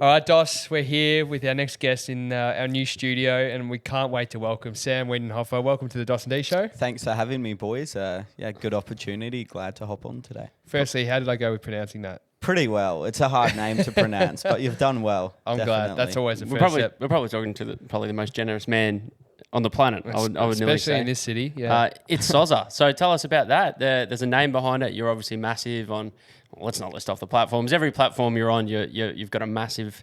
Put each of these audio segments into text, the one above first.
All right, Dos, we're here with our next guest in our new studio, and we can't wait to welcome Sam Weidenhofer. Welcome to the Dos and D Show. Thanks for having me, boys. Good opportunity. Glad to hop on today. Firstly, how did I go with pronouncing that? Pretty well. It's a hard name to pronounce, but you've done well. I'm glad. That's always the We're first step. probably talking to probably the most generous man on the planet. I would nearly Especially say. in this city. Yeah. ITSSOZER. So tell us about that. There's a name behind it. You're obviously massive on. Well, let's not list off the platforms. Every platform you're on, you've got a massive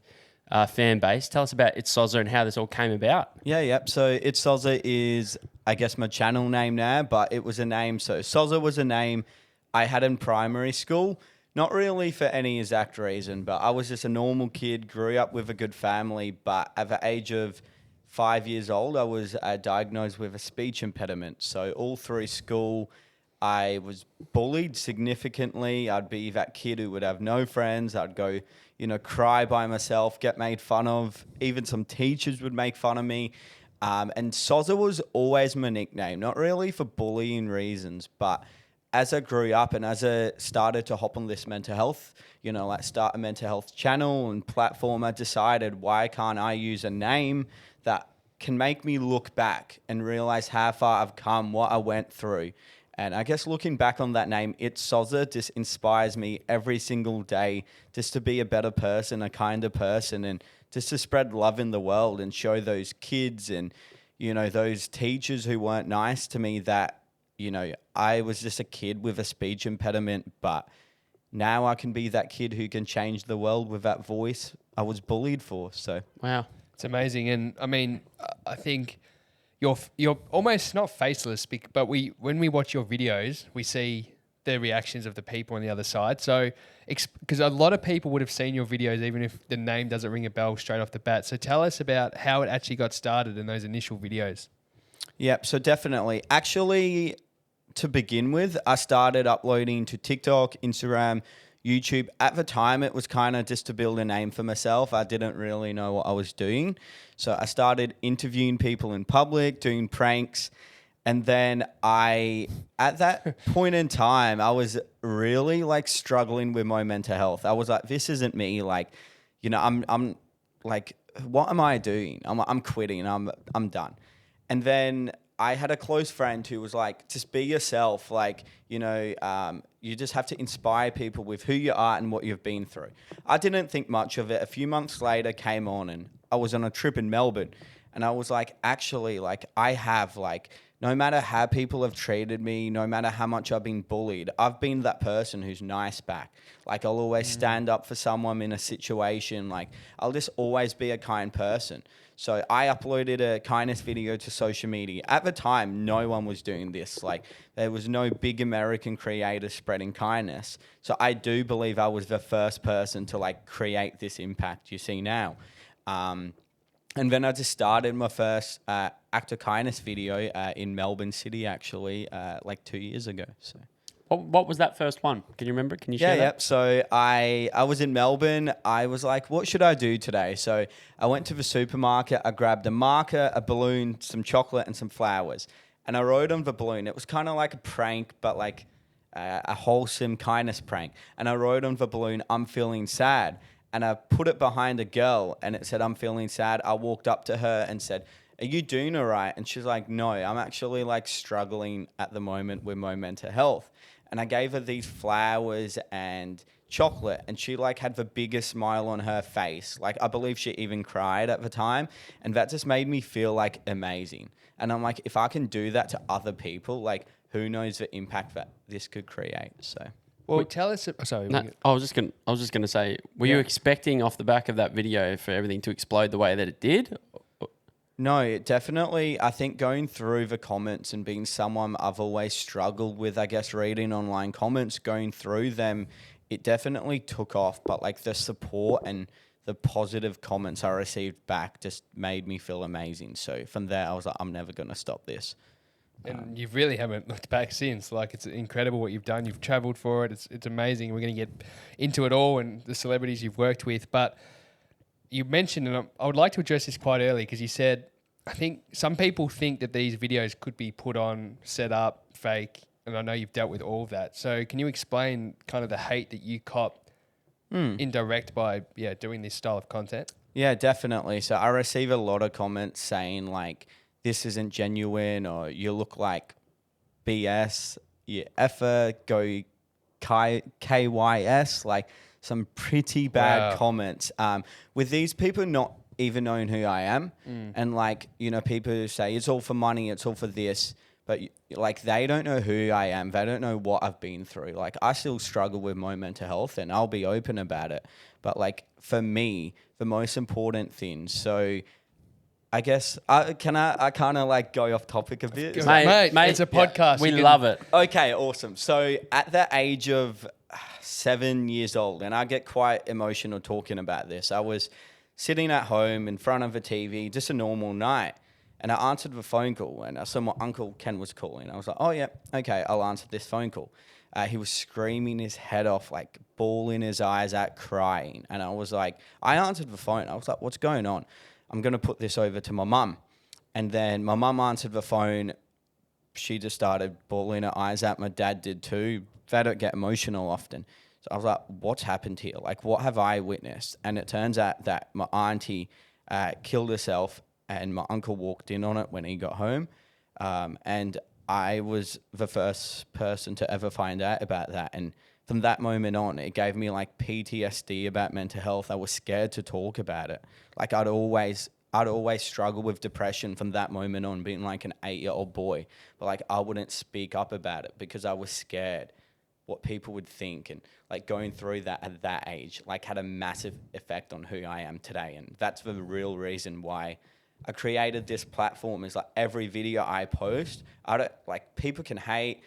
fan base. Tell us about ITSSOZER and how this all came about. Yep. So ITSSOZER is, I guess, my channel name now, but it was a name. So SOZER was a name I had in primary school. Not really for any exact reason, but I was just a normal kid, grew up with a good family, but at the age of 5 years old, I was diagnosed with a speech impediment. So all through school, I was bullied significantly. I'd be that kid who would have no friends. I'd go, cry by myself, get made fun of. Even some teachers would make fun of me. And SOZER was always my nickname, not really for bullying reasons, but as I grew up and as I started to hop on this mental health, start a mental health channel and platform, I decided, why can't I use a name that can make me look back and realize how far I've come, what I went through. And I guess looking back on that name, ITSSOZER just inspires me every single day just to be a better person, a kinder person, and just to spread love in the world and show those kids and, those teachers who weren't nice to me that, I was just a kid with a speech impediment, but now I can be that kid who can change the world with that voice I was bullied for. So Wow. It's amazing. And I mean, I think you're almost not faceless, but when we watch your videos, we see the reactions of the people on the other side. So, because a lot of people would have seen your videos, even if the name doesn't ring a bell straight off the bat. So tell us about how it actually got started in those initial videos. Yep, so definitely. Actually, to begin with, I started uploading to TikTok, Instagram, YouTube. At the time, it was kind of just to build a name for myself. I didn't really know what I was doing. So I started interviewing people in public, doing pranks. And then at that point in time, I was really struggling with my mental health. I was like, this isn't me. I'm like, what am I doing? I'm quitting. I'm done. And then I had a close friend who was like, just be yourself. You just have to inspire people with who you are and what you've been through. I didn't think much of it. A few months later came on and I was on a trip in Melbourne. And I was like, actually, I have no matter how people have treated me, no matter how much I've been bullied, I've been that person who's nice back. I'll always stand up for someone in a situation. I'll just always be a kind person. So I uploaded a kindness video to social media. At the time, no one was doing this. There was no big American creator spreading kindness. So I do believe I was the first person to create this impact you see now. And then I just started my first act of kindness video in Melbourne City, actually, 2 years ago. So. What was that first one? Can you remember? Can you share that? Yep. So I was in Melbourne. I was like, what should I do today? So I went to the supermarket. I grabbed a marker, a balloon, some chocolate, and some flowers. And I wrote on the balloon. It was kind of like a prank, but a wholesome kindness prank. And I wrote on the balloon, I'm feeling sad. And I put it behind a girl and it said, I'm feeling sad. I walked up to her and said, are you doing all right? And she's like, no, I'm actually struggling at the moment with my mental health. And I gave her these flowers and chocolate and she had the biggest smile on her face. I believe she even cried at the time. And that just made me feel amazing. And I'm like, if I can do that to other people, who knows the impact that this could create. So. Well, tell us. Sorry. No, I was just gonna say, were you expecting off the back of that video for everything to explode the way that it did? No, definitely. I think going through the comments and being someone I've always struggled with, I guess, reading online comments, going through them, it definitely took off. But the support and the positive comments I received back just made me feel amazing. So from there, I was like, I'm never going to stop this. And you really haven't looked back since. It's incredible what you've done. You've travelled for it. It's amazing. We're going to get into it all and the celebrities you've worked with. But you mentioned, and I would like to address this quite early because you said, I think some people think that these videos could be put on, set up, fake, and I know you've dealt with all of that. So can you explain kind of the hate that you cop indirect by doing this style of content? Yeah, definitely. So I receive a lot of comments saying like, this isn't genuine, or you look like BS, you effer, go KYS, like some pretty bad Wow. comments. With these people not even knowing who I am. And like, you know, people who say it's all for money, it's all for this. But like, they don't know who I am. They don't know what I've been through. Like, I still struggle with my mental health, and I'll be open about it. But like, for me, the most important thing. So I guess I kind of like go off topic a bit. Is that- Mate, it's a podcast. We You can- love it. Okay, awesome. So at the age of 7 years old, and I get quite emotional talking about this, I was sitting at home in front of a TV, just a normal night, and I answered the phone call, and I saw my uncle Ken was calling. I was like, oh, yeah, okay, I'll answer this phone call. He was screaming his head off, like bawling his eyes out, crying. And I was like, I answered the phone. I was like, what's going on? I'm going to put this over to my mum. And then my mum answered the phone. She just started bawling her eyes out. My dad did too. They don't get emotional often. So I was like, what's happened here? Like, what have I witnessed? And it turns out that my auntie killed herself, and my uncle walked in on it when he got home. And I was the first person to ever find out about that. And from that moment on, it gave me like PTSD about mental health. I was scared to talk about it. Like, I'd always struggle with depression from that moment on, being like an 8-year-old boy. But like, I wouldn't speak up about it because I was scared what people would think. And like, going through that at that age, like, had a massive effect on who I am today. And that's the real reason why I created this platform. Is like, every video I post, I don't like, people can hate,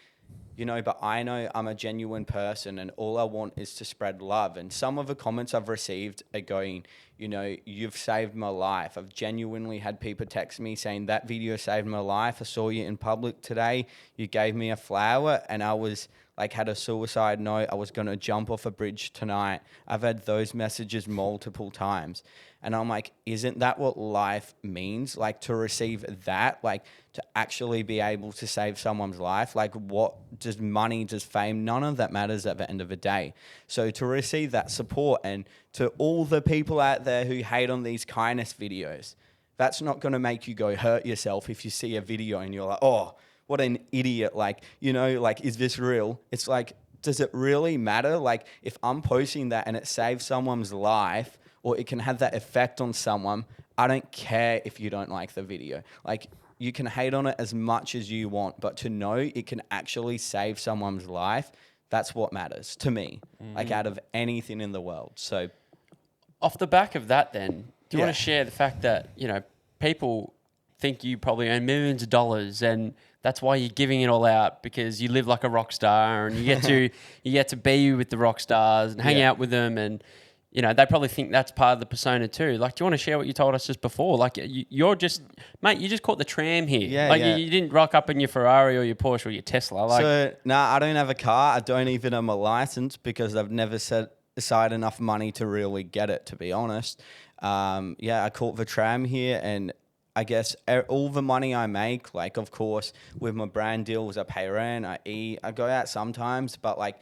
you know, but I know I'm a genuine person, and all I want is to spread love. And some of the comments I've received are going, you know, you've saved my life. I've genuinely had people text me saying, that video saved my life. I saw you in public today. You gave me a flower, and I was like, had a suicide note. I was going to jump off a bridge tonight. I've had those messages multiple times. And I'm like, isn't that what life means? Like, to receive that, like, to actually be able to save someone's life. Like, what does money, does fame, none of that matters at the end of the day. So to receive that support, and to all the people out there who hate on these kindness videos, that's not going to make you go hurt yourself if you see a video and you're like, oh, what an idiot. Like, you know, like, is this real? It's like, does it really matter? Like, if I'm posting that and it saves someone's life, or it can have that effect on someone, I don't care if you don't like the video. Like, you can hate on it as much as you want, but to know it can actually save someone's life, that's what matters to me, like, out of anything in the world. So Off the back of that then, do you Yeah. want to share the fact that, you know, people think you probably earn millions of dollars, and that's why you're giving it all out, because you live like a rock star, and you get to be with the rock stars and hang Yeah. out with them, and you know, they probably think that's part of the persona too. Like, do you want to share what you told us just before? Like, you're just, mate, you just caught the tram here. Yeah, like, yeah. You didn't rock up in your Ferrari or your Porsche or your Tesla. Like, so, nah, I don't have a car. I don't even have a license, because I've never set aside enough money to really get it, to be honest. I caught the tram here, and I guess all the money I make, like, of course, with my brand deals, I pay rent, I eat, I go out sometimes, but like,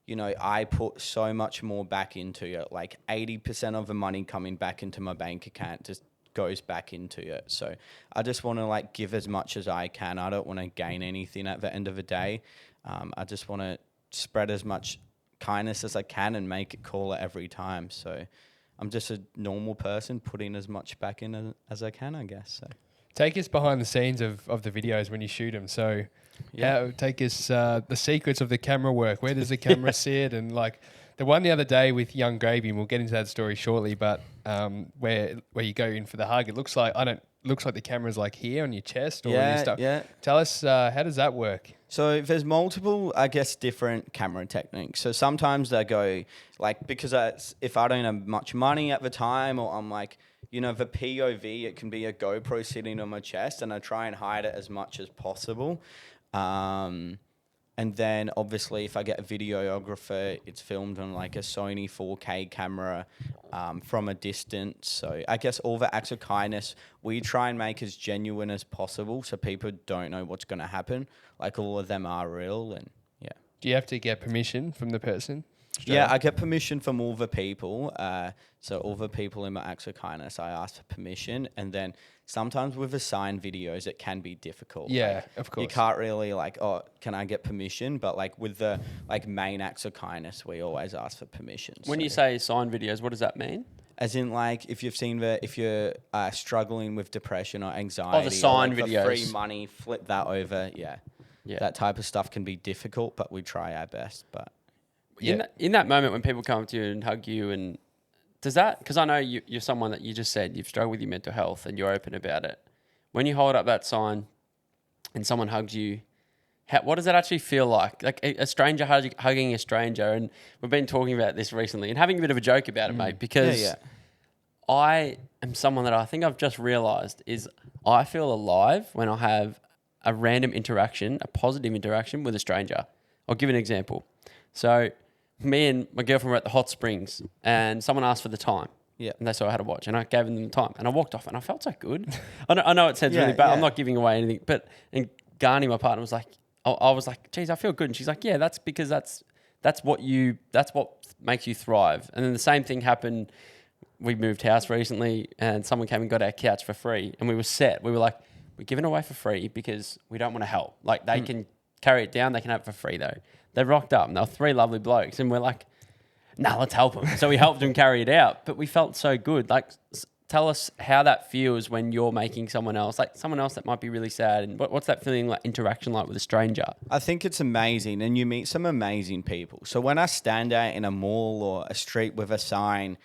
you know, I put so much more back into it. Like, 80% of the money coming back into my bank account just goes back into it. So I just want to like give as much as I can. I don't want to gain anything at the end of the day. I just want to spread as much kindness as I can and make it call it every time. So I'm just a normal person putting as much back in as I can, I guess. So Take us behind the scenes of the videos when you shoot them. So, take us the secrets of the camera work. Where does the camera sit? And like the one the other day with young Gravy, and we'll get into that story shortly. But where you go in for the hug, it looks like the camera's like here on your chest or your stuff. Yeah. Tell us how does that work? So there's multiple, I guess, different camera techniques. So sometimes they go like, because if I don't have much money at the time, or I'm like, you know, the POV, it can be a GoPro sitting on my chest, and I try and hide it as much as possible. And then obviously if I get a videographer, it's filmed on like a Sony 4K camera from a distance. So I guess all the acts of kindness we try and make as genuine as possible, so people don't know what's going to happen. Like, all of them are real. And yeah. Do you have to get permission from the person? Yeah, I get permission from all the people. So all the people in my acts of kindness, I ask for permission. And then sometimes with assigned videos, it can be difficult. Yeah, Like, of course. You can't really like, oh, can I get permission? But like with the like main acts of kindness, we always ask for permission. When So- you say sign videos, what does that mean? as in, like, if you've seen if you're struggling with depression or anxiety, or, sign like, the free videos. money, flip that over. Yeah, Yeah. that type of stuff can be difficult, but we try our best. But In that moment when people come up to you and hug you, and does that, because I know you're someone that you just said you've struggled with your mental health and you're open about it. When you hold up that sign and someone hugs you, what does that actually feel like? Like a stranger hugging a stranger, and we've been talking about this recently and having a bit of a joke about it, mate, because I am someone that I think I've just realised is I feel alive when I have a random interaction, a positive interaction with a stranger. I'll give an example. So me and my girlfriend were at the hot springs and someone asked for the time. Yeah. And they saw I had to watch and I gave them the time and I walked off and I felt so good. I know it sounds really bad. I'm not giving away anything, but and Garni, my partner, was like, I was like, geez, I feel good. And she's like, yeah, that's because that's what makes you thrive. And then the same thing happened. We moved house recently and someone came and got our couch for free and we were set. We were like, we're giving it away for free because we don't want to help. Like they can carry it down. They can have it for free though. They rocked up and they were three lovely blokes and we're like, nah, let's help them. So we helped them carry it out, but we felt so good. Like, tell us how that feels when you're making someone else that might be really sad. And what's that feeling like, interaction like with a stranger? I think it's amazing and you meet some amazing people. So when I stand out in a mall or a street with a sign,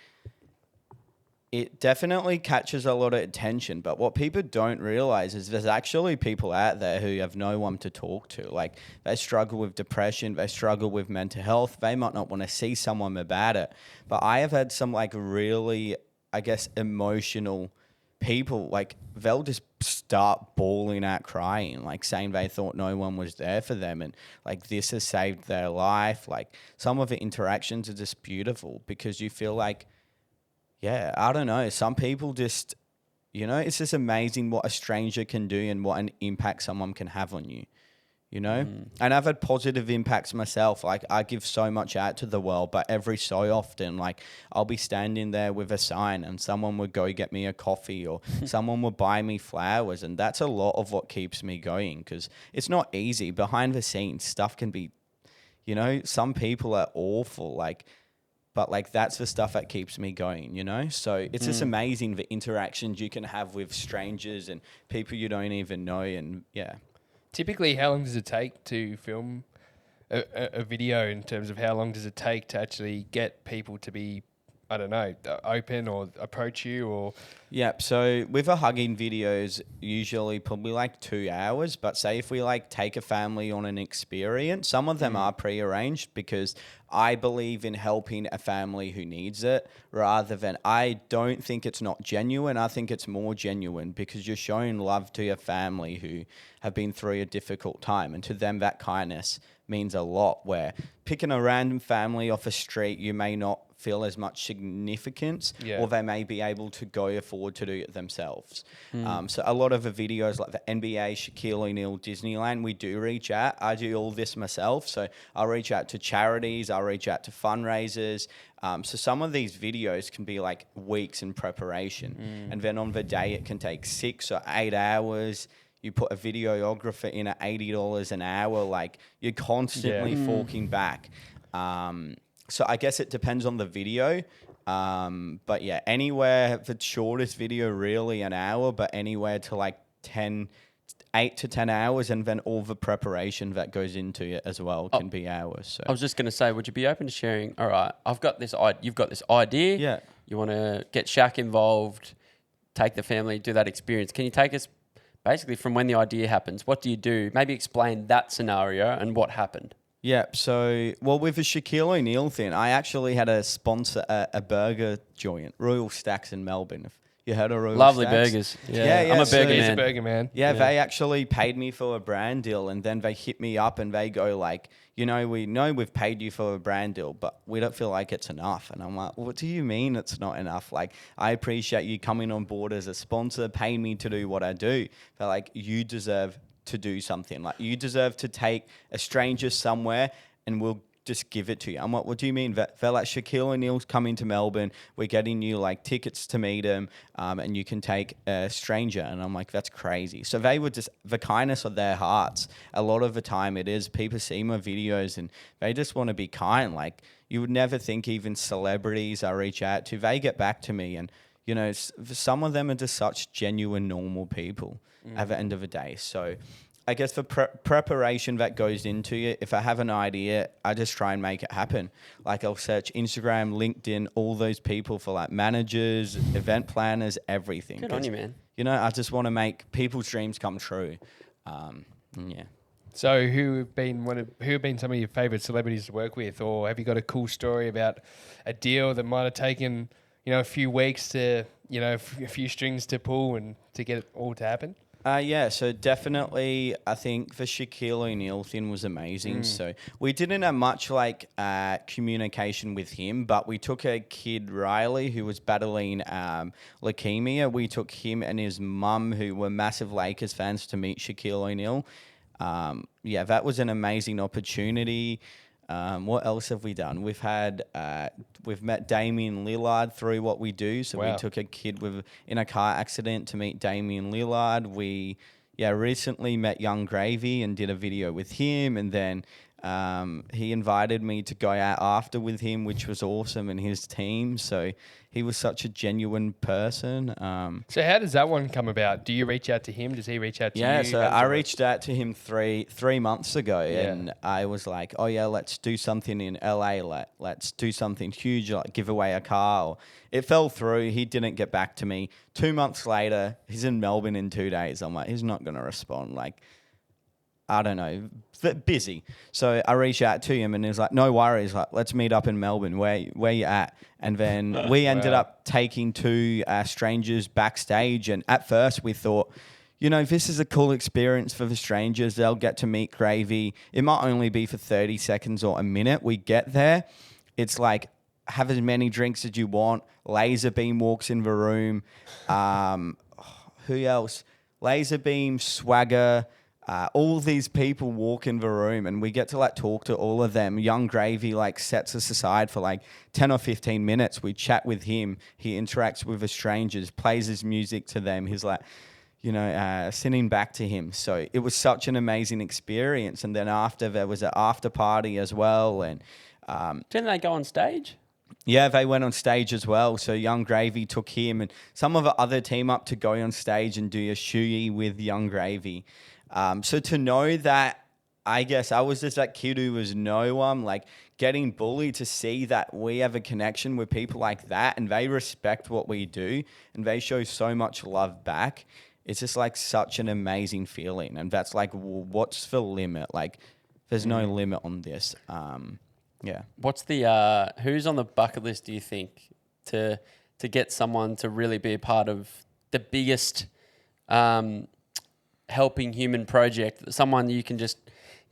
it definitely catches a lot of attention. But what people don't realize is there's actually people out there who have no one to talk to. Like they struggle with depression, they struggle with mental health. They might not want to see someone about it. But I have had some like really, I guess, emotional people, like they'll just start bawling out, crying, like saying they thought no one was there for them. And like this has saved their life. Like some of the interactions are just beautiful because you feel like, yeah, I don't know. Some people just, it's just amazing what a stranger can do and what an impact someone can have on you, And I've had positive impacts myself. Like I give so much out to the world, but every so often, like I'll be standing there with a sign and someone would go get me a coffee or someone would buy me flowers. And that's a lot of what keeps me going because it's not easy. Behind the scenes, stuff can be, some people are awful. But like that's the stuff that keeps me going, So it's just amazing the interactions you can have with strangers and people you don't even know, and yeah. Typically, how long does it take to film a video in terms of how long does it take to actually get people to be, I don't know, open or approach you or... Yep. So with a hugging videos, usually probably like 2 hours. But say if we like take a family on an experience, some of them are prearranged because I believe in helping a family who needs it rather than I don't think it's not genuine. I think it's more genuine because you're showing love to your family who have been through a difficult time. And to them, that kindness means a lot, where picking a random family off a street, you may not feel as much significance or they may be able to go afford to do it themselves. So a lot of the videos like the NBA, Shaquille O'Neal, Disneyland, we do reach out. I do all this myself. So I'll reach out to charities. I'll reach out to fundraisers. So some of these videos can be like weeks in preparation. And then on the day, it can take 6 or 8 hours. You put a videographer in at $80 an hour, like you're constantly forking back. So I guess it depends on the video. But yeah, anywhere, the shortest video really an hour, but anywhere to like 8 to 10 hours, and then all the preparation that goes into it as well can be hours. So I was just going to say, would you be open to sharing? All right, you've got this idea. Yeah. You want to get Shaq involved, take the family, do that experience. Can you take us basically from when the idea happens? What do you do? Maybe explain that scenario and what happened. Yeah, so, with the Shaquille O'Neal thing, I actually had a sponsor, a burger joint, Royal Stacks in Melbourne. If you heard of Royal Lovely Stacks? burgers. Yeah, I'm a burger He's man. a burger man. Yeah, they actually paid me for a brand deal, and then they hit me up and they go like, we know we've paid you for a brand deal, but we don't feel like it's enough. And I'm like, what do you mean it's not enough? Like, I appreciate you coming on board as a sponsor, paying me to do what I do. But like, you deserve to do something. Like, you deserve to take a stranger somewhere and we'll just give it to you. I'm like, what do you mean? They're like, Shaquille O'Neal's coming to Melbourne. We're getting you like tickets to meet him, and you can take a stranger. And I'm like, that's crazy. So they were just the kindness of their hearts. A lot of the time it is people see my videos and they just want to be kind. Like you would never think even celebrities I reach out to, they get back to me. And, you know, some of them are just such genuine, normal people at the end of the day. So I guess the preparation that goes into it, if I have an idea, I just try and make it happen. Like I'll search Instagram, LinkedIn, all those people for like managers, event planners, everything. Good on you, man. You know, I just want to make people's dreams come true. Yeah. So who have been some of your favourite celebrities to work with, or have you got a cool story about a deal that might have taken, you know, a few weeks to, you know, a few strings to pull and to get it all to happen? Yeah, so definitely I think the Shaquille O'Neal thing was amazing. So we didn't have much like communication with him, but we took a kid, Riley, who was battling leukemia. We took him and his mum, who were massive Lakers fans, to meet Shaquille O'Neal. Yeah, that was an amazing opportunity. What else have we done? We've met Damian Lillard through what we do. So we took a kid in a car accident to meet Damian Lillard. We recently met Young Gravy and did a video with him, and then he invited me to go out after with him, which was awesome, and his team. So he was such a genuine person. So how does that one come about? Do you reach out to him? Does he reach out to you? Yeah, so I reached out to him three months ago, and I was like, oh yeah, let's do something in LA. Let's do something huge, like give away a car. It fell through. He didn't get back to me. 2 months later, he's in Melbourne in 2 days. I'm like, he's not going to respond. Like, I don't know, busy. So I reached out to him and he was like, no worries, like, let's meet up in Melbourne. Where you at? And then we ended up taking two strangers backstage. And at first we thought, you know, this is a cool experience for the strangers. They'll get to meet Gravy. It might only be for 30 seconds or a minute. We get there. It's like, have as many drinks as you want. Laser Beam walks in the room. Who else? Laser Beam, Swagger. All these people walk in the room and we get to like talk to all of them. Young Gravy like sets us aside for like 10 or 15 minutes. We chat with him. He interacts with the strangers, plays his music to them. He's like, you know, singing back to him. So it was such an amazing experience. And then after there was an after party as well. And didn't they go on stage? yeah, they went on stage as well. So Young Gravy took him and some of the other team up to go on stage and do a shoey with Young Gravy. So to know that, I guess I was just that kid who was no one, like getting bullied, to see that we have a connection with people like that and they respect what we do and they show so much love back. It's just like such an amazing feeling. And that's like, what's the limit? Like there's no limit on this. Yeah. What's the, who's on the bucket list, do you think, to get someone to really be a part of the biggest, helping human project, someone you can just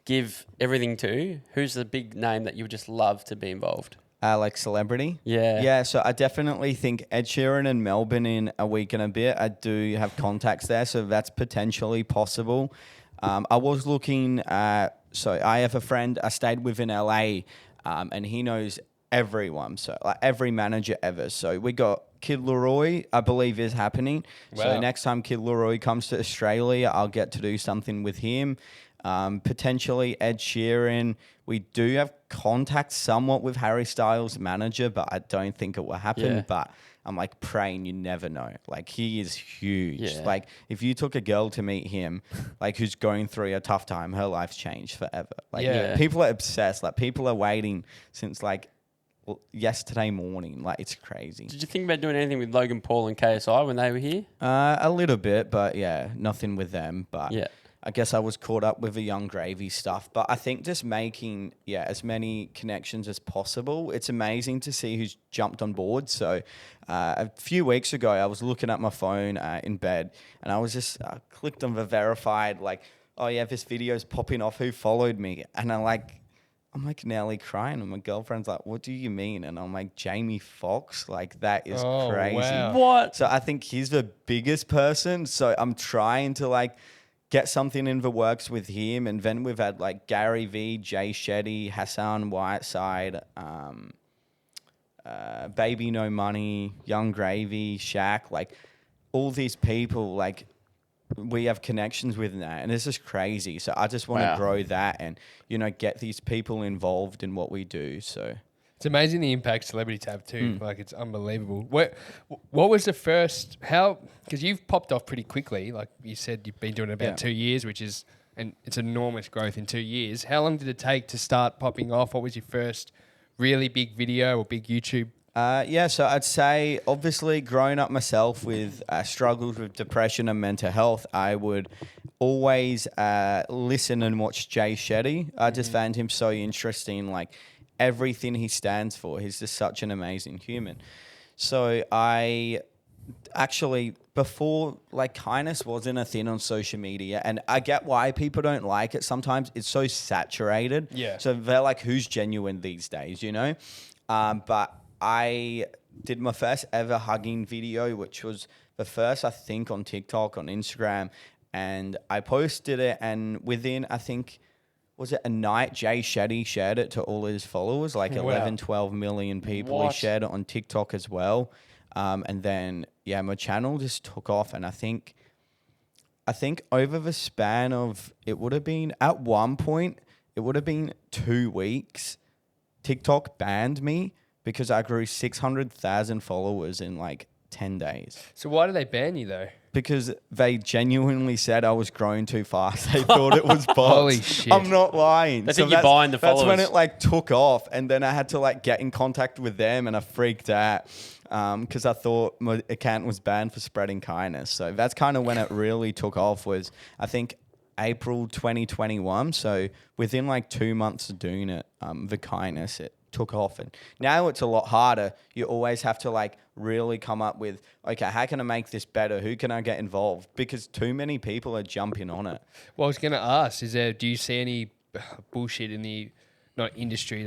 give everything to? Who's the big name that you would just love to be involved? Like celebrity? Yeah. Yeah, so I definitely think Ed Sheeran in Melbourne in a week and a bit. I do have contacts there, so that's potentially possible. I was looking, so I have a friend I stayed with in LA, and he knows everyone, so like every manager ever. So we got Kid Leroy, I believe, is happening. Wow. So next time Kid Leroy comes to Australia, I'll get to do something with him. Potentially Ed Sheeran. We do have contact somewhat with Harry Styles' manager, but I don't think it will happen. Yeah. But I'm like praying, you never know. Like he is huge. Yeah. Like if you took a girl to meet him, like who's going through a tough time, her life's changed forever. Like Yeah. people are obsessed. Like people are waiting since like yesterday morning. Like it's crazy. Did you think about doing anything with Logan Paul and KSI when they were here? A little bit, but yeah, nothing with them. But Yeah. I guess I was caught up with the Young Gravy stuff. But I think just making as many connections as possible. It's amazing to see who's jumped on board. So a few weeks ago, I was looking at my phone in bed, and I was just clicked on the verified, like, oh yeah, this video's popping off. Who followed me? And I'm like nearly crying, and my girlfriend's like, what do you mean? And I'm like, Jamie Foxx, like that is crazy. Wow. What? So I think he's the biggest person. So I'm trying to like get something in the works with him. And then we've had like Gary V, Jay Shetty, Hassan Whiteside, Baby No Money, Young Gravy, Shaq, like all these people, like we have connections with that, and it's just crazy. So I just want to grow that and, you know, get these people involved in what we do. So it's amazing the impact celebrities have too. Like, it's unbelievable. What was the first, because you've popped off pretty quickly. Like you said, you've been doing it about 2 years, which is, and it's enormous growth in 2 years. How long did it take to start popping off? What was your first really big video or big YouTube? So I'd say, obviously, growing up myself with struggles with depression and mental health, I would always listen and watch Jay Shetty. I just found him so interesting, like everything he stands for. He's just such an amazing human. So I actually, before, like, kindness wasn't a thing on social media, and I get why people don't like it sometimes. It's so saturated. Yeah. So they're like, who's genuine these days, you know? But I did my first ever hugging video, which was the first, I think, on TikTok, on Instagram. And I posted it, and within, I think, was it a night, Jay Shetty shared it to all his followers, like 11, 12 million people. He shared it on TikTok as well. And then, my channel just took off. And I think over the span of, it would have been, at one point, it would have been 2 weeks, TikTok banned me because I grew 600,000 followers in like 10 days. So why did they ban you though? Because they genuinely said I was growing too fast. They thought it was bots. Holy shit. I'm not lying. They think you're buying the followers. That's when it like took off, and then I had to like get in contact with them, and I freaked out because I thought my account was banned for spreading kindness. So that's kind of when it really took off, was I think April 2021. So within like 2 months of doing it, the kindness, it took off. And now it's a lot harder. You always have to like really come up with, okay, how can I make this better? Who can I get involved? Because too many people are jumping on it. Well, I was going to ask, do you see any bullshit in the, not industry,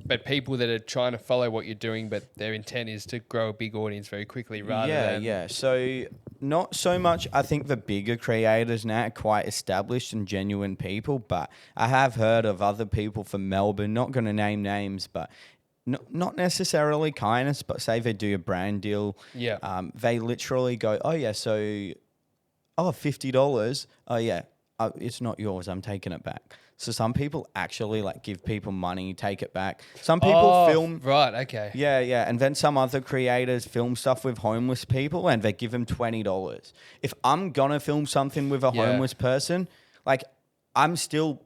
but people that are trying to follow what you're doing, but their intent is to grow a big audience very quickly rather than... Yeah. So not so much, I think the bigger creators now are quite established and genuine people, but I have heard of other people from Melbourne, not going to name names, but not necessarily kindness, but say they do a brand deal. Yeah. They literally go, $50. It's not yours. I'm taking it back. So some people actually like give people money, take it back. Some people film. Right, okay. Yeah. And then some other creators film stuff with homeless people and they give them $20. If I'm going to film something with a homeless person, like I'm still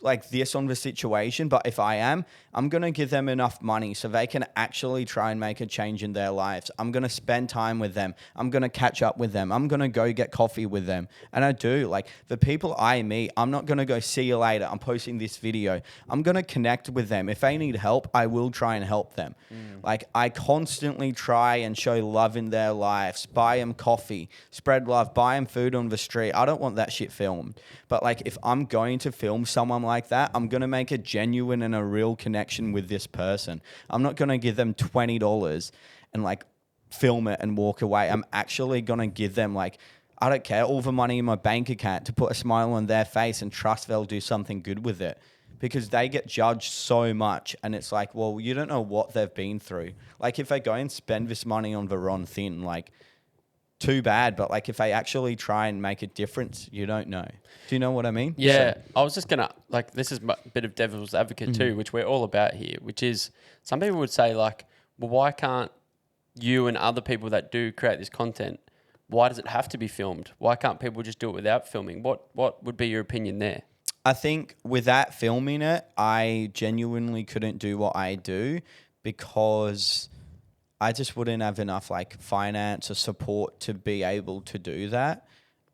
like this on the situation, but if I'm going to give them enough money so they can actually try and make a change in their lives. I'm going to spend time with them. I'm going to catch up with them. I'm going to go get coffee with them. And I do, like the people I meet, I'm not going to go, see you later, I'm posting this video. I'm going to connect with them. If they need help, I will try and help them. Like I constantly try and show love in their lives, buy them coffee, spread love, buy them food on the street. I don't want that shit filmed. But like if I'm going to film someone like that, I'm going to make a genuine and a real connection with this person. I'm not going to give them $20 and like film it and walk away. I'm actually going to give them like, I don't care, all the money in my bank account to put a smile on their face and trust they'll do something good with it, because they get judged so much. And it's like, well, you don't know what they've been through. Like if they go and spend this money on the wrong thing, like too bad. But like if they actually try and make a difference, you don't know. Do you know what I mean? Yeah. So, I was just going to, like, this is a bit of devil's advocate too, which we're all about here, which is some people would say like, well, why can't you and other people that do create this content, why does it have to be filmed? Why can't people just do it without filming? What would be your opinion there? I think without filming it, I genuinely couldn't do what I do because I just wouldn't have enough like finance or support to be able to do that.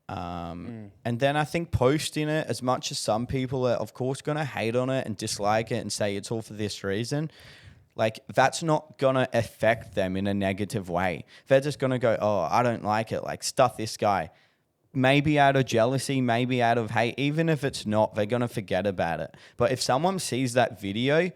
And then I think posting it, as much as some people are of course going to hate on it and dislike it and say it's all for this reason, like that's not going to affect them in a negative way. They're just going to go, oh, I don't like it. Like stuff this guy. Maybe out of jealousy, maybe out of hate. Even if it's not, they're going to forget about it. But if someone sees that video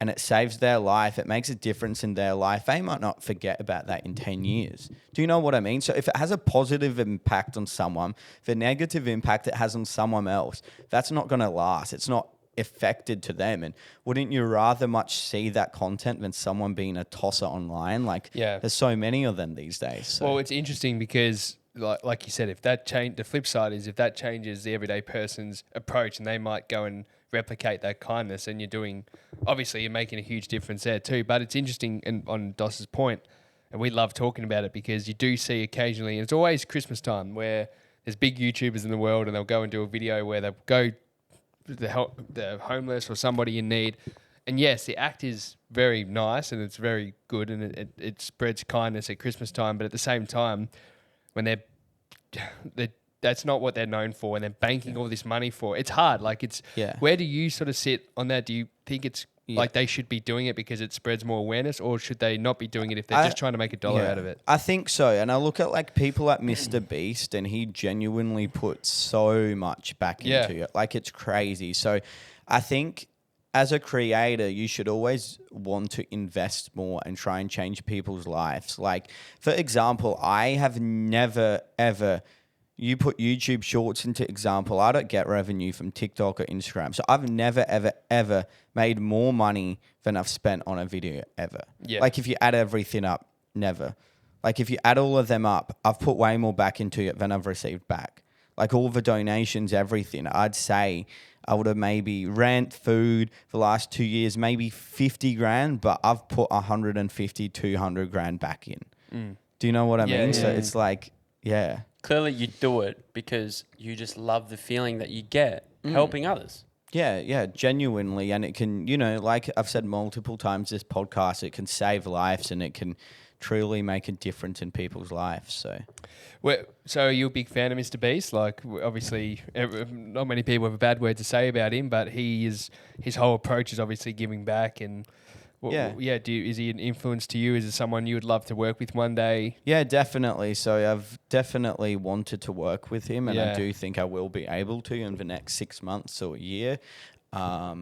and it saves their life, it makes a difference in their life, they might not forget about that in 10 years. Do you know what I mean? So if it has a positive impact on someone, the negative impact it has on someone else, that's not going to last. It's not affected to them. And wouldn't you rather much see that content than someone being a tosser online? Like, there's so many of them these days. So. Well, it's interesting because like you said, if that change, the flip side is if that changes the everyday person's approach and they might go and replicate that kindness, and you're making a huge difference there too. But it's interesting, and on Doss's point, and we love talking about it because you do see occasionally, and it's always Christmas time, where there's big YouTubers in the world and they'll go and do a video where they'll go to help the homeless or somebody in need. And yes, the act is very nice and it's very good, and it spreads kindness at Christmas time. But at the same time, when they're that's not what they're known for, and they're banking all this money for. It's hard. Like where do you sort of sit on that? Do you think it's like they should be doing it because it spreads more awareness, or should they not be doing it if they're just trying to make $1 out of it? I think so. And I look at like people like Mr. Beast, and he genuinely puts so much back into it. Like, it's crazy. So I think as a creator, you should always want to invest more and try and change people's lives. Like, for example, I have never, ever... You put YouTube Shorts into example. I don't get revenue from TikTok or Instagram. So I've never, ever, ever made more money than I've spent on a video ever. Yeah. Like, if you add everything up, never. Like, if you add all of them up, I've put way more back into it than I've received back. Like, all the donations, everything. I'd say I would have maybe rent, food the last 2 years, maybe 50 grand, but I've put 150, 200 grand back in. Do you know what I mean? Yeah. So it's like, Clearly you do it because you just love the feeling that you get helping others. Yeah, genuinely. And it can, like I've said multiple times this podcast, it can save lives and it can truly make a difference in people's lives. So are you a big fan of Mr. Beast? Like, obviously, not many people have a bad word to say about him, but his whole approach is obviously giving back. And is he an influence to you? Is it someone you would love to work with one day? Yeah, definitely. So I've definitely wanted to work with him, and I do think I will be able to in the next 6 months or a year. I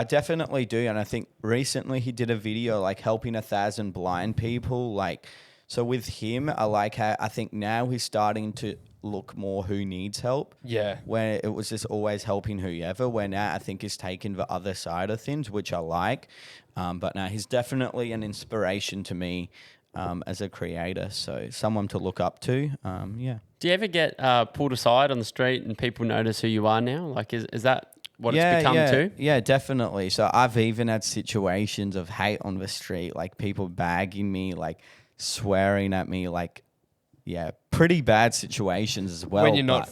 definitely do. And I think recently he did a video like helping 1,000 blind people. Like, so with him, I like how I think now he's starting to look more who needs help. Yeah. Where it was just always helping whoever, where now I think he's taken the other side of things, which I like. But now he's definitely an inspiration to me as a creator. So someone to look up to. Do you ever get pulled aside on the street and people notice who you are now? Like, is that what it's become too? Yeah, definitely. So I've even had situations of hate on the street, like people bagging me, like swearing at me, like, pretty bad situations as well. When you're not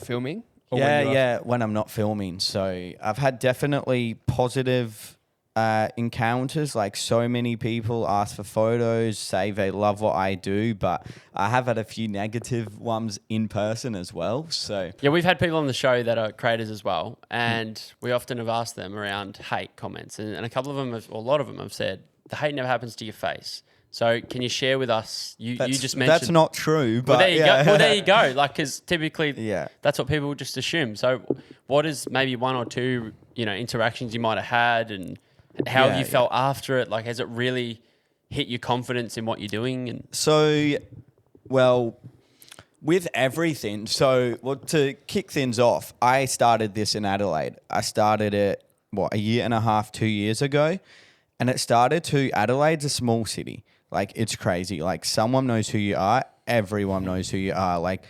filming? Or when I'm not filming. So I've had definitely positive encounters. Like, so many people ask for photos, say they love what I do, but I have had a few negative ones in person as well. So we've had people on the show that are creators as well, and we often have asked them around hate comments, and a couple of them, a lot of them have said the hate never happens to your face. So can you share with us? You just mentioned that's not true. But there you go. Well, there you go. Like, because typically, that's what people just assume. So, what is maybe one or two, interactions you might have had, and how have you felt after it? Like, has it really hit your confidence in what you're doing? And with everything. To kick things off, I started this in Adelaide. I started it a year and a half, 2 years ago, and it started to Adelaide's a small city. Like, it's crazy. Like, someone knows who you are. Everyone knows who you are. Like,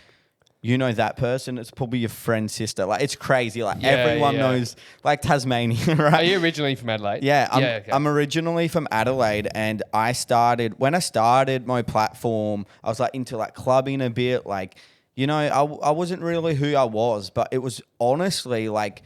you know that person. It's probably your friend's sister. Like, it's crazy. Like, everyone knows. Like, Tasmania, right? Are you originally from Adelaide? Yeah, I'm originally from Adelaide, and when I started my platform, I was like into like clubbing a bit. Like, I wasn't really who I was, but it was honestly like,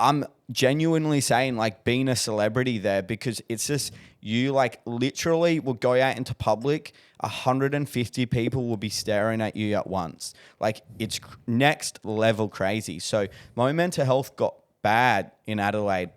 I'm genuinely saying like being a celebrity there, because it's just, you like literally will go out into public, 150 people will be staring at you at once. Like, it's next level crazy. So my mental health got bad in Adelaide,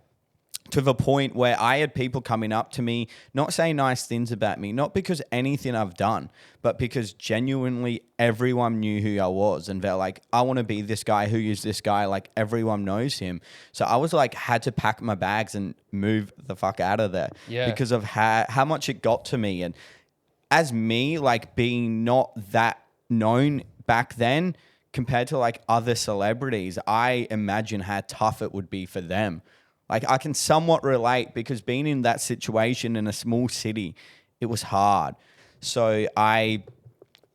to the point where I had people coming up to me, not saying nice things about me, not because anything I've done, but because genuinely everyone knew who I was. And they're like, I want to be this guy. Who is this guy? Like, everyone knows him. So I was like, had to pack my bags and move the fuck out of there because of how much it got to me. And as me, like, being not that known back then compared to like other celebrities, I imagine how tough it would be for them. Like, I can somewhat relate because being in that situation in a small city, it was hard. So I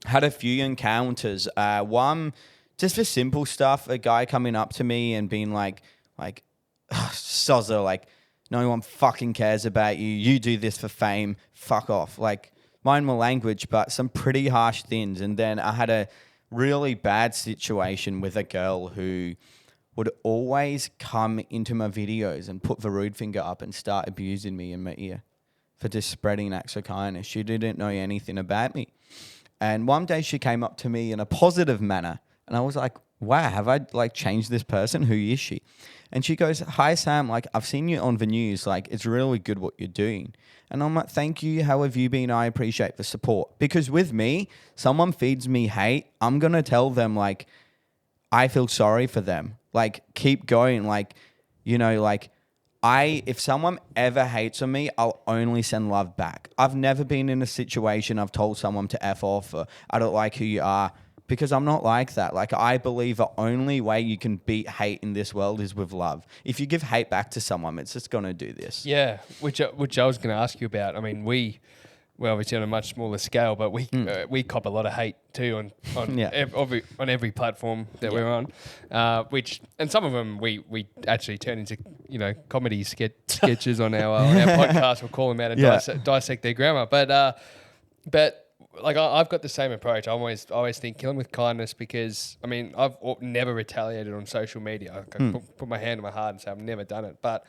had a few encounters. One, just for simple stuff, a guy coming up to me and being like, Sozer, like, no one fucking cares about you. You do this for fame. Fuck off. Like, mind my language, but some pretty harsh things. And then I had a really bad situation with a girl who would always come into my videos and put the rude finger up and start abusing me in my ear for just spreading acts of kindness. She didn't know anything about me. And one day she came up to me in a positive manner. And I was like, wow, have I like changed this person? Who is she? And she goes, hi, Sam. Like, I've seen you on the news. Like, it's really good what you're doing. And I'm like, thank you. How have you been? I appreciate the support. Because with me, someone feeds me hate, I'm going to tell them, like, I feel sorry for them. Like, keep going. Like, you know, like, if someone ever hates on me, I'll only send love back. I've never been in a situation I've told someone to F off or I don't like who you are, because I'm not like that. Like, I believe the only way you can beat hate in this world is with love. If you give hate back to someone, it's just going to do this. Yeah, which I was going to ask you about. I mean, well, obviously on a much smaller scale, but we cop a lot of hate too on every platform that we're on, and some of them we actually turn into comedy sketches on our podcast. We'll call them out and dissect their grammar, but like I've got the same approach. I always think kill them with kindness, because I mean I've never retaliated on social media. I can put my hand on my heart and say I've never done it, but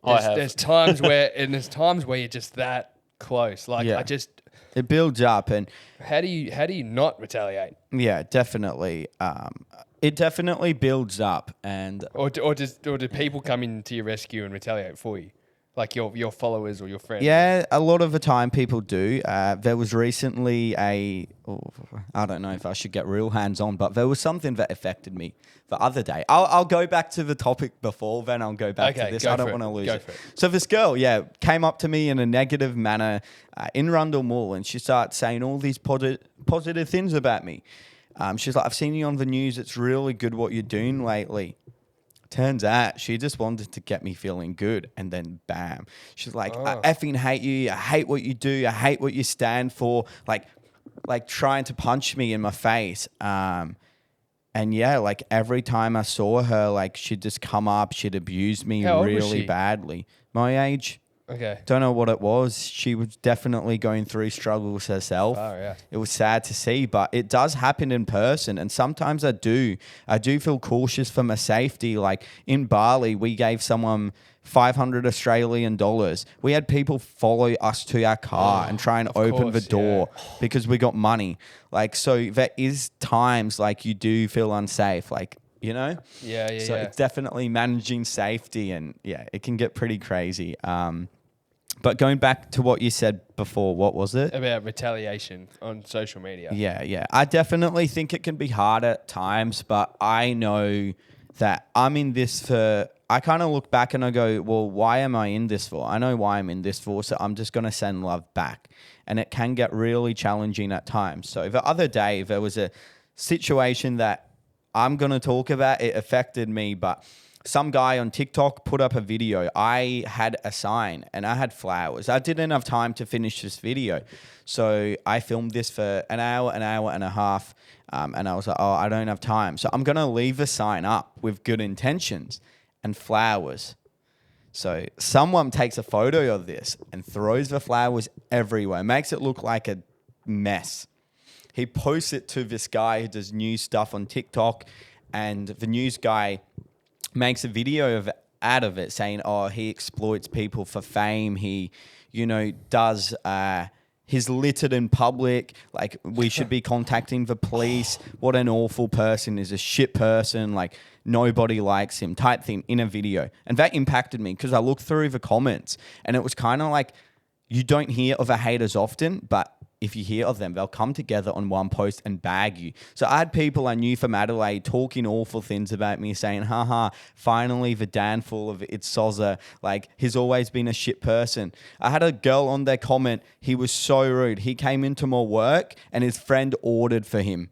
there's times where you're just that close. Like it builds up. And how do you not retaliate? Yeah, definitely. It definitely builds up. And or do people come into your rescue and retaliate for you, like your followers or your friends? Yeah, a lot of the time people do. There was recently I don't know if I should get real hands on, but there was something that affected me the other day. I'll go back to the topic before, then I'll go back to this. I don't want to lose it. So this girl, came up to me in a negative manner in Rundle Mall, and she started saying all these positive things about me. She's like, I've seen you on the news. It's really good what you're doing lately. Turns out she just wanted to get me feeling good, and then bam. She's like, I effing hate you. I hate what you do. I hate what you stand for. Like trying to punch me in my face. And like every time I saw her, like she'd just come up, she'd abuse me really badly. My age. Okay. Don't know what it was. She was definitely going through struggles herself. Oh, yeah. It was sad to see, but it does happen in person. And sometimes I do feel cautious for my safety. Like in Bali, we gave someone 500 Australian dollars. We had people follow us to our car and try and open the door because we got money. Like, so there is times like you do feel unsafe, like, you know? Yeah. So it's definitely managing safety, and it can get pretty crazy. But going back to what you said before, what was it? About retaliation on social media. Yeah. I definitely think it can be hard at times, but I know that I'm in this for... I kind of look back and I go, well, why am I in this for? I know why I'm in this for, so I'm just going to send love back. And it can get really challenging at times. So the other day, there was a situation that I'm going to talk about. It affected me, but... some guy on TikTok put up a video. I had a sign and I had flowers. I didn't have time to finish this video. So I filmed this for an hour and a half. And I was like, I don't have time. So I'm going to leave the sign up with good intentions and flowers. So someone takes a photo of this and throws the flowers everywhere. Makes it look like a mess. He posts it to this guy who does news stuff on TikTok. And the news guy makes a video out of it saying, he exploits people for fame. He, does, he's littered in public. Like, we should be contacting the police. What an awful person. Is a shit person. Like, nobody likes him type thing in a video. And that impacted me because I looked through the comments and it was kind of like, you don't hear of a haters often, but if you hear of them, they'll come together on one post and bag you. So I had people I knew from Adelaide talking awful things about me, saying, haha, finally the downfall of ITSSOZER. Like, he's always been a shit person. I had a girl on their comment, he was so rude. He came into my work and his friend ordered for him.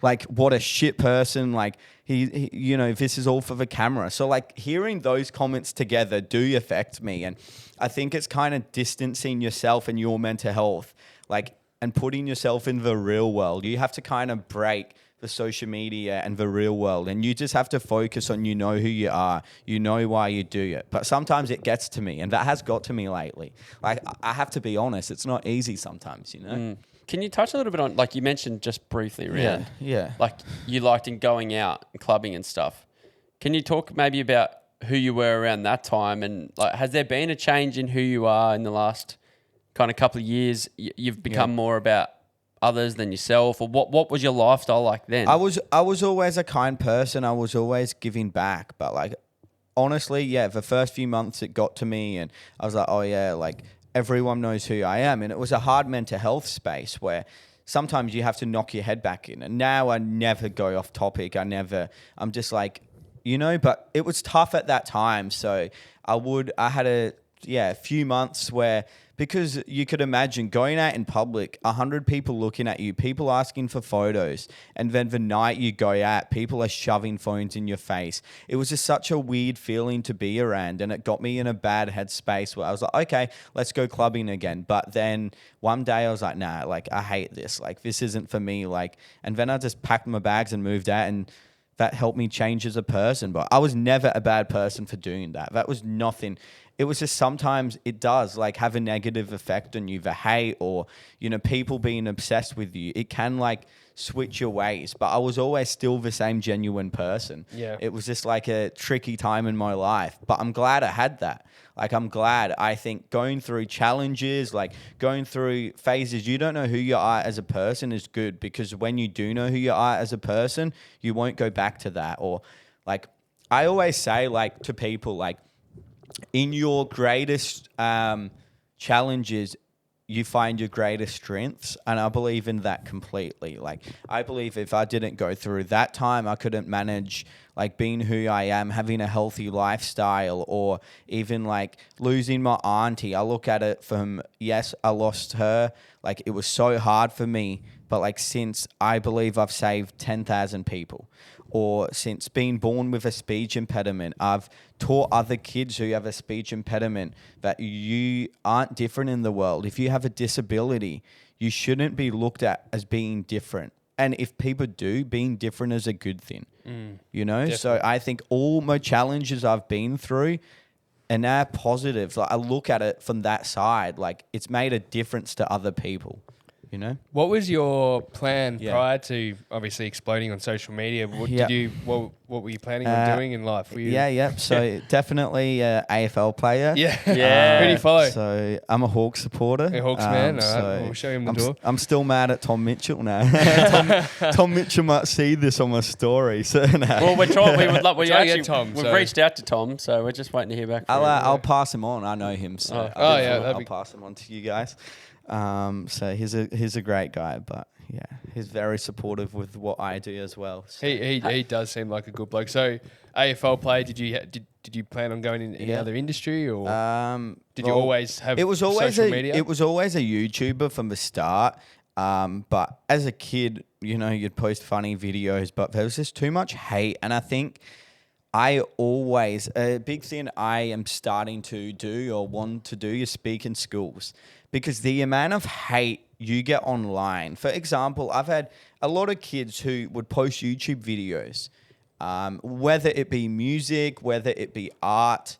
Like, what a shit person. Like, he, you know, this is all for the camera. So, like, hearing those comments together do affect me. And I think it's kind of distancing yourself and your mental health, like, and putting yourself in the real world. You have to kind of break the social media and the real world. And you just have to focus on, you know who you are. You know why you do it. But sometimes it gets to me. And that has got to me lately. Like, I have to be honest. It's not easy sometimes, you know? Can you touch a little bit on, like you mentioned just briefly around, Yeah. like you liked in going out and clubbing and stuff. Can you talk maybe about who you were around that time, and like, has there been a change in who you are in the last kind of couple of years? You've become more about others than yourself, or what was your lifestyle like then? I was always a kind person. I was always giving back, but like, honestly, the first few months it got to me and I was like, oh yeah, like, everyone knows who I am. And it was a hard mental health space where sometimes you have to knock your head back in. And now I never go off topic. I'm just like, you know, but it was tough at that time. So I had a few months where, because you could imagine going out in public, 100 people looking at you, people asking for photos. And then the night you go out, people are shoving phones in your face. It was just such a weird feeling to be around. And it got me in a bad headspace where I was like, okay, let's go clubbing again. But then one day I was like, nah, like, I hate this. Like, this isn't for me. Like, and then I just packed my bags and moved out, and that helped me change as a person. But I was never a bad person for doing that. That was nothing. It was just sometimes it does like have a negative effect on you, the hate or, you know, people being obsessed with you. It can like switch your ways, but I was always still the same genuine person. Yeah. It was just like a tricky time in my life, but I'm glad I had that. Like, I'm glad. I think going through challenges, like going through phases, you don't know who you are as a person is good, because when you do know who you are as a person, you won't go back to that. Or like, I always say like to people, like, in your greatest challenges, you find your greatest strengths. And I believe in that completely. Like, I believe if I didn't go through that time, I couldn't manage like being who I am, having a healthy lifestyle, or even like losing my auntie. I look at it from, yes, I lost her. Like, it was so hard for me. But like, since I believe I've saved 10,000 people, or since being born with a speech impediment, I've taught other kids who have a speech impediment that you aren't different in the world. If you have a disability, you shouldn't be looked at as being different. And if people do, being different is a good thing, you know? Definitely. So I think all my challenges I've been through, and they're positives. Like, I look at it from that side, like, it's made a difference to other people. You know? What was your plan Yeah. prior to obviously exploding on social media? What Yeah. what were you planning on doing in life? Were you, Yeah. So definitely a AFL player. Yeah. Yeah. Who do you follow? So I'm a Hawks supporter. A Hawks man? All right, we'll show him the door. I'm still mad at Tom Mitchell now. Tom Mitchell might see this on my story. So no. Well, we're trying. We would love. We Trying to actually get Tom, we've so- reached out to Tom, so we're just waiting to hear back. From him. I'll pass him on. I know him. So Oh, yeah, that'd I'll be- pass him on to you guys. So he's a great guy, but yeah, he's very supportive with what I do as well. So. He does seem like a good bloke. So AFL play, did you plan on going in any Yeah. other industry, or did you well, always have it was always social media? It was always a YouTuber from the start. But as a kid, you know, you'd post funny videos, but there was just too much hate. And I think a big thing I am starting to do or want to do is speak in schools, because the amount of hate you get online. For example, I've had a lot of kids who would post YouTube videos, whether it be music, whether it be art.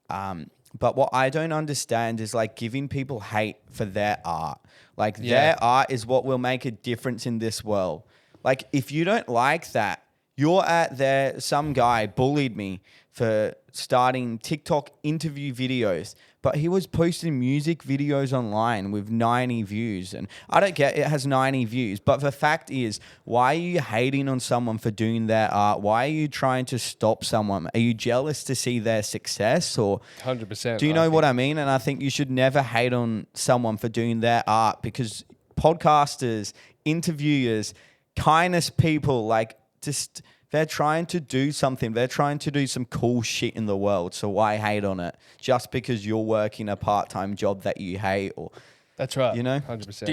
But what I don't understand is like giving people hate for their art. Like their art is what will make a difference in this world. Like if you don't like that, you're out there, some guy bullied me for starting TikTok interview videos, but he was posting music videos online with 90 views. And I don't get it has 90 views, but the fact is, why are you hating on someone for doing their art? Why are you trying to stop someone? Are you jealous to see their success, or 100%? do you know what I mean? And I think you should never hate on someone for doing their art, because podcasters, interviewers, kindness people, like, just they're trying to do something. They're trying to do some cool shit in the world. So why hate on it just because you're working a part-time job that you hate? Or That's right. You know? 100%.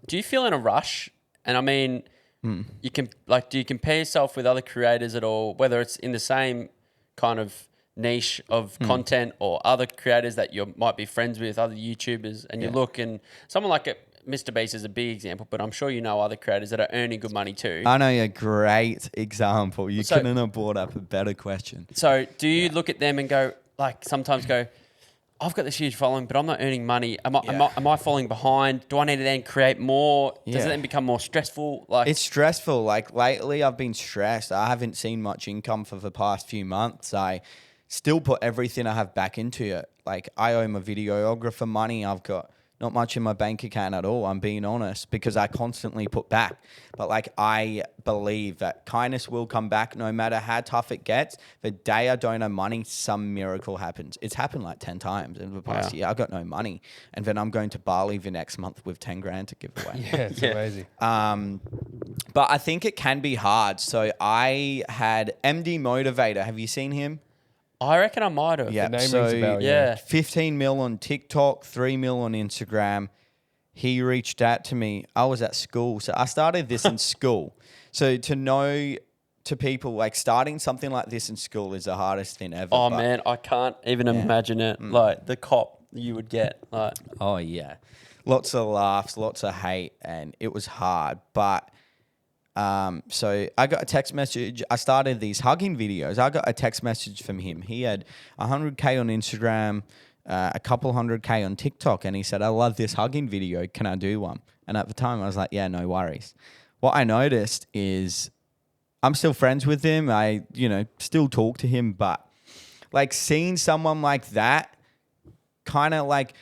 Do you feel in a rush? And I mean, you can do you compare yourself with other creators at all, whether it's in the same kind of niche of content or other creators that you might be friends with, other YouTubers, and you look, and someone like Mr. Beast is a big example, but I'm sure you know other creators that are earning good money too. I know a great example. You couldn't have brought up a better question. So do you look at them and go, like, sometimes go, I've got this huge following, but I'm not earning money. Am I falling behind? Do I need to then create more? Does it then become more stressful? Like, it's stressful. Like, lately I've been stressed. I haven't seen much income for the past few months. I still put everything I have back into it. Like, I owe my videographer money. I've got not much in my bank account at all, I'm being honest, because I constantly put back. But like, I believe that kindness will come back no matter how tough it gets. The day I don't have money, some miracle happens. It's happened like 10 times in the past year. I got no money. And then I'm going to Bali the next month with 10 grand to give away. Yeah, it's amazing. But I think it can be hard. So I had MD Motivator. Have you seen him? I reckon I might have. Yeah, The name rings a bell, yeah. 15 mil on TikTok, 3 mil on Instagram. He reached out to me. I was at school. So I started this in school. So to people, like, starting something like this in school is the hardest thing ever. Oh, man, I can't even imagine it. Like, the cop you would get. Like, oh, yeah. Lots of laughs, lots of hate, and it was hard. But so I got a text message. I started these hugging videos. I got a text message from him. He had 100K on Instagram, a couple 100K on TikTok. And he said, I love this hugging video. Can I do one? And at the time I was like, yeah, no worries. What I noticed is I'm still friends with him. I, still talk to him, but like, seeing someone like that kind of like,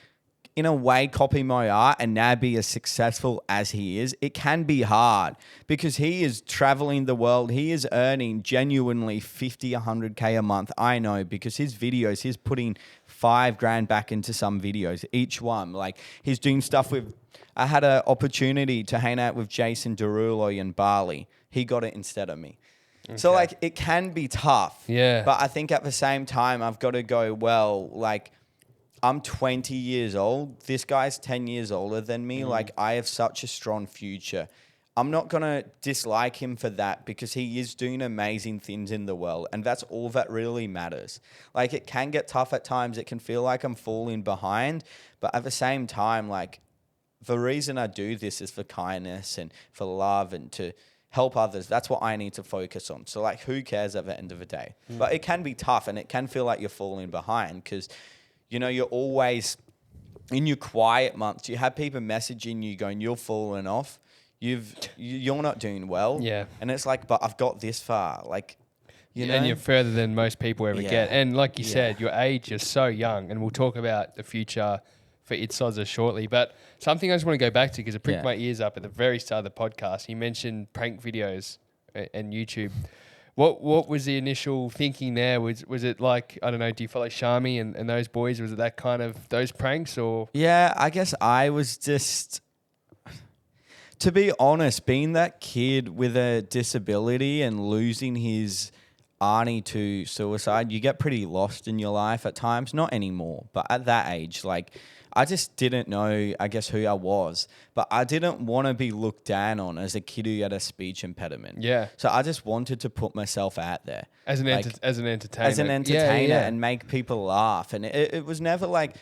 in a way, copy my art and now be as successful as he is, it can be hard, because he is traveling the world. He is earning genuinely 50, 100K a month. I know, because his videos, he's putting 5 grand back into some videos, each one. Like, he's doing stuff with, I had an opportunity to hang out with Jason Derulo in Bali. He got it instead of me. Okay. So like, it can be tough. Yeah. But I think at the same time, I've got to go, well, like, I'm 20 years old. This guy's 10 years older than me. Like, I have such a strong future. I'm not going to dislike him for that, because he is doing amazing things in the world. And that's all that really matters. Like, it can get tough at times. It can feel like I'm falling behind. But at the same time, like, the reason I do this is for kindness and for love and to help others. That's what I need to focus on. So like, who cares at the end of the day? But it can be tough, and it can feel like you're falling behind, because you're always in your quiet months. You have people messaging you going, you're falling off. You're not doing well. Yeah. And it's like, but I've got this far. Like, And you're further than most people ever get. And like you said, your age is so young, and we'll talk about the future for ITSSOZER shortly. But something I just want to go back to, because it pricked my ears up at the very start of the podcast. You mentioned prank videos and YouTube. What was the initial thinking there? Was it like, I don't know, do you follow Shami and those boys? Was it that kind of, those pranks, or? Yeah, I guess I was just, to be honest, being that kid with a disability and losing his auntie to suicide, you get pretty lost in your life at times. Not anymore, but at that age, like, I just didn't know, I guess, who I was. But I didn't want to be looked down on as a kid who had a speech impediment. Yeah. So I just wanted to put myself out there. As an entertainer. As an entertainer and make people laugh. And it was never like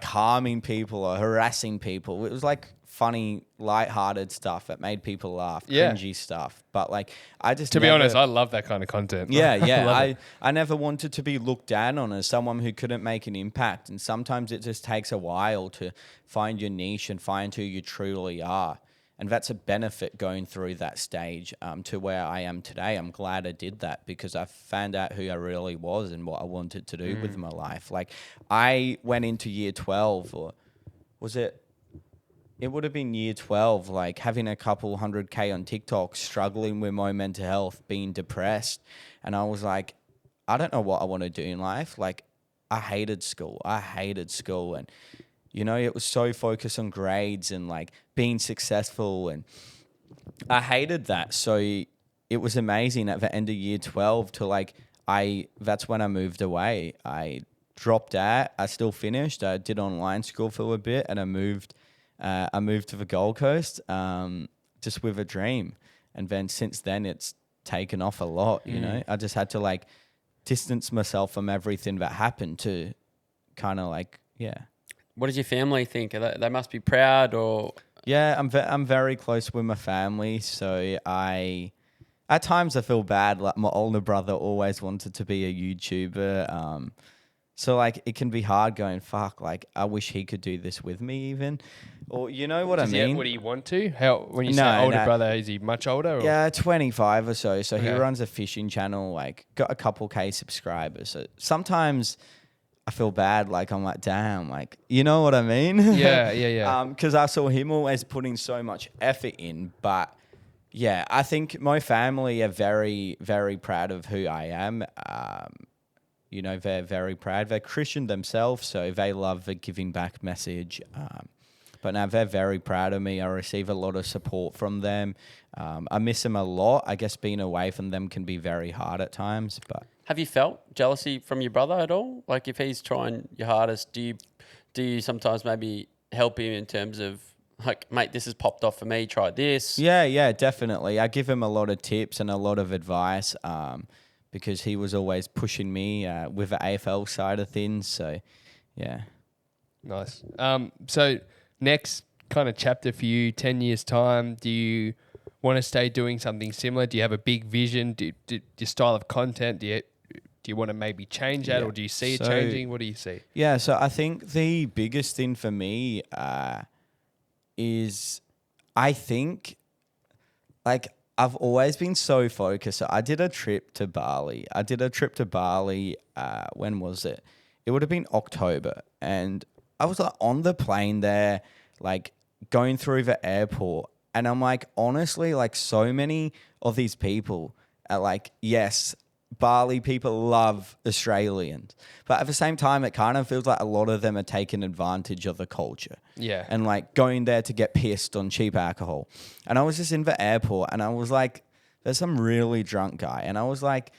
harming people or harassing people. It was like funny, lighthearted stuff that made people laugh, cringy stuff. But like, I just To be honest, I love that kind of content. Yeah. I never wanted to be looked down on as someone who couldn't make an impact. And sometimes it just takes a while to find your niche and find who you truly are. And that's a benefit going through that stage to where I am today. I'm glad I did that because I found out who I really was and what I wanted to do with my life. Like I went into year 12, or was it? It would have been year 12, like having a couple 100K on TikTok, struggling with my mental health, being depressed. And I was like, I don't know what I want to do in life. Like I hated school. And you know, it was so focused on grades and like being successful, and I hated that. So it was amazing at the end of year 12 to like, that's when I moved away. I dropped out. I still finished. I did online school for a bit, and I moved to the Gold Coast, just with a dream. And then since then it's taken off a lot, you know. I just had to like distance myself from everything that happened to kind of like, yeah. What does your family think? They must be proud, or Yeah, I'm very close with my family, so at times I feel bad. Like my older brother always wanted to be a YouTuber, so like it can be hard going, fuck, like I wish he could do this with me even, or you know what I mean? Would he want to? How when you No, say older no. brother, is he much older? Or? Yeah, 25 or so. So he Okay. runs a fishing channel, like got a couple K subscribers. So sometimes I feel bad, like I'm like, damn, like you know what I mean? Yeah. Because I saw him always putting so much effort in, but yeah, I think my family are very, very proud of who I am. You know, they're very proud. They're Christian themselves, so they love the giving back message. But now they're very proud of me. I receive a lot of support from them. I miss them a lot. I guess being away from them can be very hard at times. But have you felt jealousy from your brother at all? Like if he's trying your hardest, do you sometimes maybe help him in terms of like, mate, this has popped off for me, try this? yeah, definitely. I give him a lot of tips and a lot of advice because he was always pushing me with the AFL side of things. So, yeah. Nice. So next kind of chapter for you, 10 years time, do you want to stay doing something similar? Do you have a big vision? Do your style of content, do you want to maybe change that, or do you see it changing? What do you see? Yeah, so I think the biggest thing for me is I think like I've always been so focused. So I did a trip to Bali. When was it? It would have been October. And I was like on the plane there, like going through the airport. And I'm like, honestly, like so many of these people are like, yes, Bali people love Australians. But at the same time, it kind of feels like a lot of them are taking advantage of the culture. Yeah. And like going there to get pissed on cheap alcohol. And I was just in the airport and I was like, there's some really drunk guy. And I was like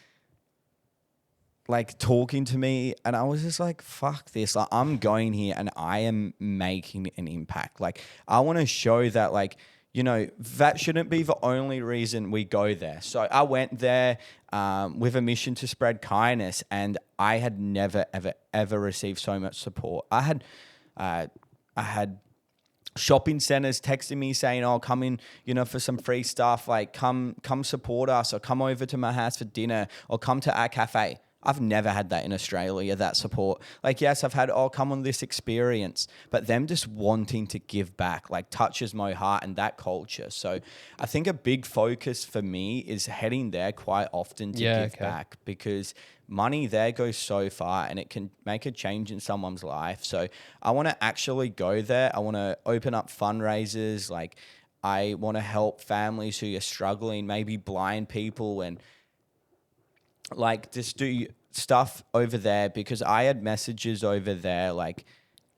talking to me, and I was just like, fuck this. Like I'm going here and I am making an impact. Like I want to show that like, you know, that shouldn't be the only reason we go there. So I went there with a mission to spread kindness, and I had never, ever received so much support. I had shopping centers texting me saying, "Oh, come in, you know, for some free stuff. Like, come support us, or come over to my house for dinner, or come to our cafe." I've never had that in Australia, that support. Like, yes, I've had, come on this experience, but them just wanting to give back, like touches my heart and that culture. So I think a big focus for me is heading there quite often to give back, because money there goes so far and it can make a change in someone's life. So I want to actually go there. I want to open up fundraisers. Like I want to help families who are struggling, maybe blind people, and like just do stuff over there, because I had messages over there. Like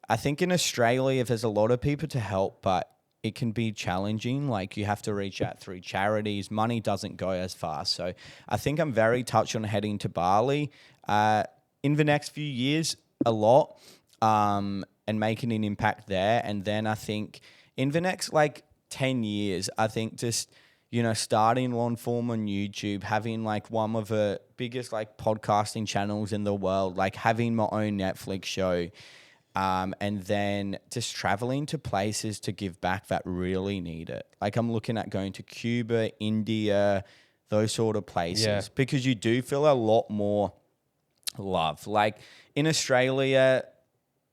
I think in Australia there's a lot of people to help, but it can be challenging. Like you have to reach out through charities. Money doesn't go as far. So I think I'm very touched on heading to Bali in the next few years a lot and making an impact there. And then I think in the next like 10 years, I think just, you know, starting long form on YouTube, having like one of the biggest like podcasting channels in the world, like having my own Netflix show, and then just traveling to places to give back that really need it. Like I'm looking at going to Cuba, India, those sort of places, because you do feel a lot more love. Like in Australia,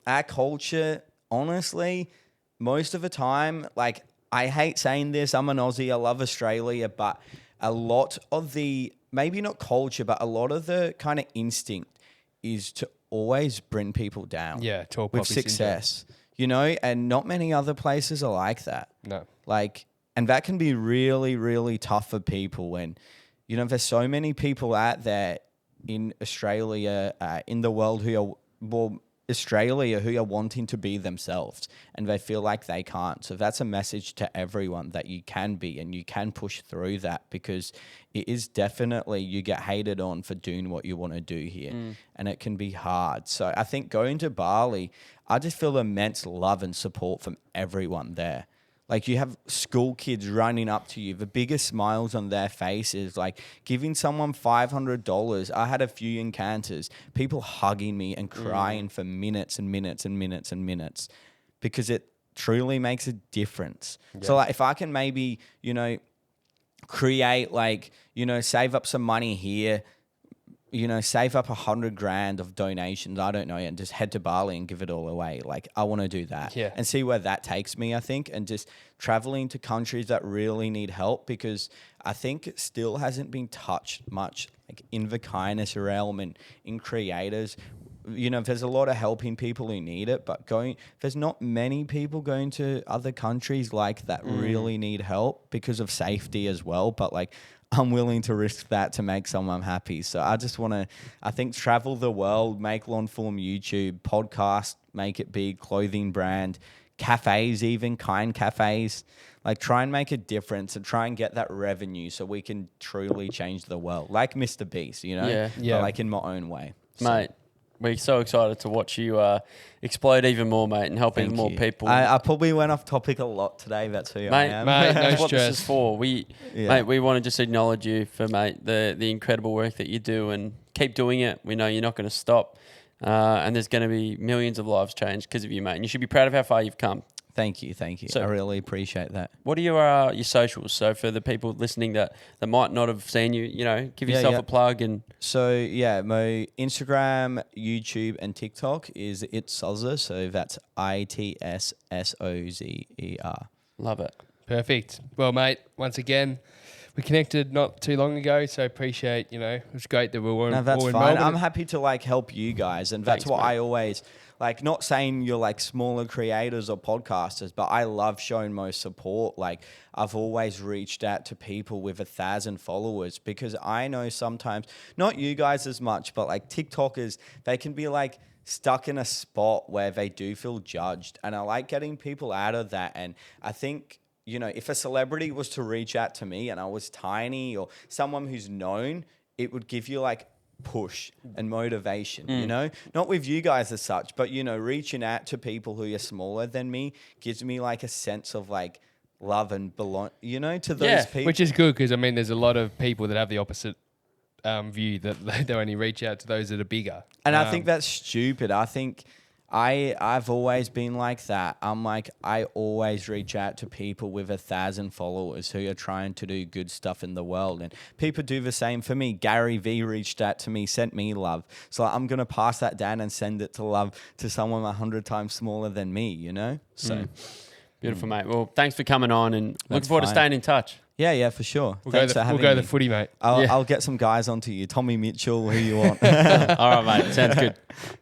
our culture, honestly, most of the time, like I hate saying this. I'm an Aussie. I love Australia, but a lot of the, maybe not culture, but a lot of the kind of instinct is to always bring people down. Yeah, tall with poppy success, you know, and not many other places are like that. No. Like, and that can be really, really tough for people when, you know, there's so many people out there in Australia, in the world who are, well, Australia who are wanting to be themselves and they feel like they can't. So that's a message to everyone that you can be and you can push through that, because it is definitely, you get hated on for doing what you want to do here and it can be hard. So I think going to Bali, I just feel immense love and support from everyone there. Like, you have school kids running up to you, the biggest smiles on their faces, like giving someone $500. I had a few encounters, people hugging me and crying for minutes and minutes and minutes and minutes, because it truly makes a difference. Yeah. So like, if I can maybe, you know, create, like, you know, save up some money here, you know, save up $100,000 of donations, I don't know, and just head to Bali and give it all away. Like, I want to do that and see where that takes me, I think, and just traveling to countries that really need help, because I think it still hasn't been touched much, like in the kindness realm and in creators. You know, there's a lot of helping people who need it, but there's not many people going to other countries like that really need help because of safety as well. But like, I'm willing to risk that to make someone happy. So I just want to, I think, travel the world, make long form YouTube, podcast, make it big, clothing brand, cafes, even kind cafes, like try and make a difference and try and get that revenue so we can truly change the world. Like Mr. Beast, you know? Yeah. But like in my own way. Mate, we're so excited to watch you explode even more, mate, and help even more people. I probably went off topic a lot today. That's who I am. Mate, no that's what stress. this is for. Mate, we want to just acknowledge you for, mate, the incredible work that you do, and keep doing it. We know you're not going to stop, and there's going to be millions of lives changed because of you, mate. And you should be proud of how far you've come. Thank you. So, I really appreciate that. What are your socials? So for the people listening that might not have seen you, you know, give yourself a plug. And so my Instagram, YouTube, and TikTok is ITSSOZER. So that's ITSSOZER. Love it. Perfect. Well, mate, once again, we connected not too long ago, so appreciate, you know, it was great that we were No, that's all in fine. Melbourne. I'm happy to like help you guys, and that's Thanks, what mate. I always like. Not saying you're like smaller creators or podcasters, but I love showing most support. Like, I've always reached out to people with 1,000 followers, because I know sometimes, not you guys as much, but like TikTokers, they can be like stuck in a spot where they do feel judged, and I like getting people out of that. And I think, you know, if a celebrity was to reach out to me and I was tiny, or someone who's known, it would give you like push and motivation, you know, not with you guys as such, but, you know, reaching out to people who are smaller than me gives me like a sense of like love and belong, you know, to those people. Which is good, because I mean, there's a lot of people that have the opposite view, that they only reach out to those that are bigger. And I think that's stupid. I think I've always been like that. I'm like, I always reach out to people with 1,000 followers who are trying to do good stuff in the world. And people do the same for me. Gary V reached out to me, sent me love. So I'm going to pass that down and send it to love to someone 100 times smaller than me, you know? So Beautiful, mate. Well, thanks for coming on, and looking forward to staying in touch. Yeah, for sure. We'll go the footy, mate. I'll get some guys onto you. Tommy Mitchell, who you want. All right, mate. Sounds good.